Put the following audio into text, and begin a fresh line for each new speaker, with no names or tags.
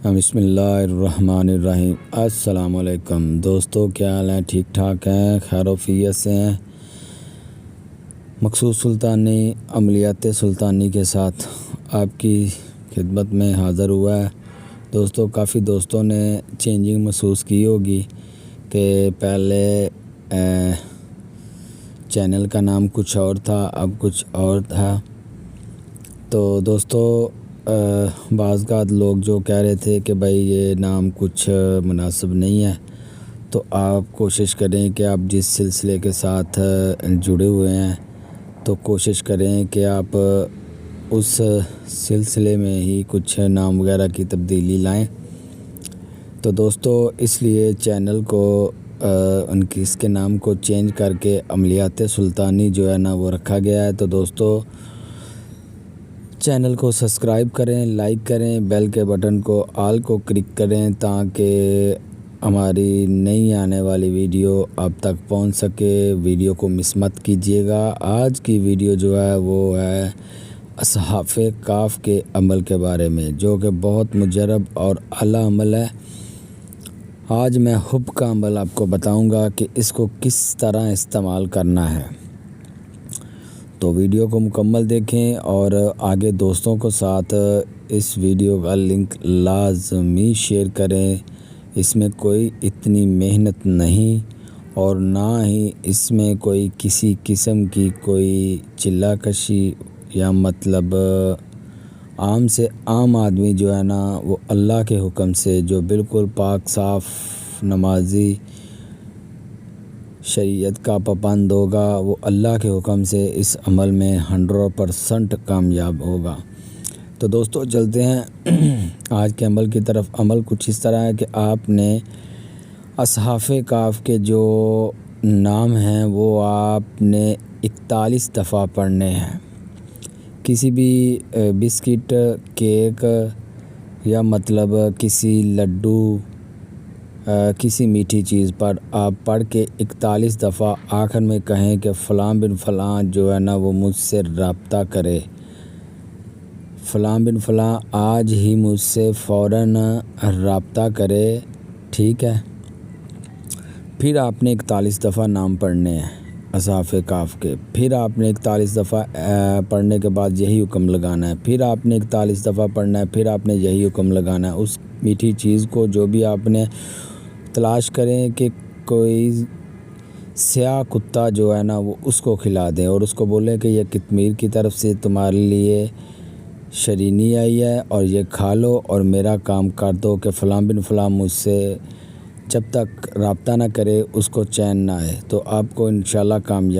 بسم اللہ الرحمن الرحیم۔ السلام علیکم دوستو، کیا حال ہیں؟ ٹھیک ٹھاک ہیں؟ خیر و عافیت سے ہیں؟ مخصوص سلطانی عملیات سلطانی کے ساتھ آپ کی خدمت میں حاضر ہوا ہے۔ دوستو، کافی دوستوں نے چینجنگ محسوس کی ہوگی کہ پہلے چینل کا نام کچھ اور تھا، اب کچھ اور تھا۔ تو دوستو، بعض لوگ جو کہہ رہے تھے کہ بھائی یہ نام کچھ مناسب نہیں ہے، تو آپ کوشش کریں کہ آپ جس سلسلے کے ساتھ جڑے ہوئے ہیں تو کوشش کریں کہ آپ اس سلسلے میں ہی کچھ نام وغیرہ کی تبدیلی لائیں۔ تو دوستو، اس لیے چینل کو اس کے نام کو چینج کر کے عملیات سلطانی جو ہے نا وہ رکھا گیا ہے۔ تو دوستو، چینل کو سبسکرائب کریں، لائک کریں، بیل کے بٹن کو آل کو کلک کریں تاکہ ہماری نئی آنے والی ویڈیو آپ تک پہنچ سکے۔ ویڈیو کو مس مت کیجیے گا۔ آج کی ویڈیو جو ہے وہ ہے اصحاف کاف کے عمل کے بارے میں، جو کہ بہت مجرب اور اعلیٰ عمل ہے۔ آج میں حب کا عمل آپ کو بتاؤں گا کہ اس کو کس طرح استعمال کرنا ہے۔ تو ویڈیو کو مکمل دیکھیں اور آگے دوستوں کو ساتھ اس ویڈیو کا لنک لازمی شیئر کریں۔ اس میں کوئی اتنی محنت نہیں اور نہ ہی اس میں کوئی کسی قسم کی کوئی چلہ کشی، یا مطلب عام سے عام آدمی جو ہے نا وہ اللہ کے حکم سے، جو بالکل پاک صاف نمازی شریعت کا پابند ہوگا، وہ اللہ کے حکم سے اس عمل میں 100% کامیاب ہوگا۔ تو دوستو، چلتے ہیں آج کے عمل کی طرف۔ عمل کچھ اس طرح ہے کہ آپ نے اصحاف کاف کے جو نام ہیں وہ آپ نے 41 دفعہ پڑھنے ہیں۔ کسی بھی بسکٹ، کیک، یا مطلب کسی لڈو، کسی میٹھی چیز پر آپ پڑھ کے 41 دفعہ آخر میں کہیں کہ فلاں بن فلاں جو ہے نا وہ مجھ سے رابطہ کرے، فلاں بن فلاں آج ہی مجھ سے فوراً رابطہ کرے، ٹھیک ہے۔ پھر آپ نے 41 دفعہ نام پڑھنے ہیں اصحاف کاف کے۔ پھر آپ نے 41 دفعہ پڑھنے کے بعد یہی حکم لگانا ہے۔ پھر آپ نے 41 دفعہ پڑھنا ہے، پھر آپ نے یہی حکم لگانا ہے۔ اس میٹھی چیز کو جو بھی آپ نے تلاش کریں کہ کوئی سیاہ کتا جو ہے نا وہ اس کو کھلا دیں اور اس کو بولیں کہ یہ قطمیر کی طرف سے تمہارے لیے شرینی آئی ہے اور یہ کھا لو اور میرا کام کر دو کہ فلاں بن فلاں مجھ سے جب تک رابطہ نہ کرے اس کو چین نہ آئے۔ تو آپ کو انشاءاللہ کامیاب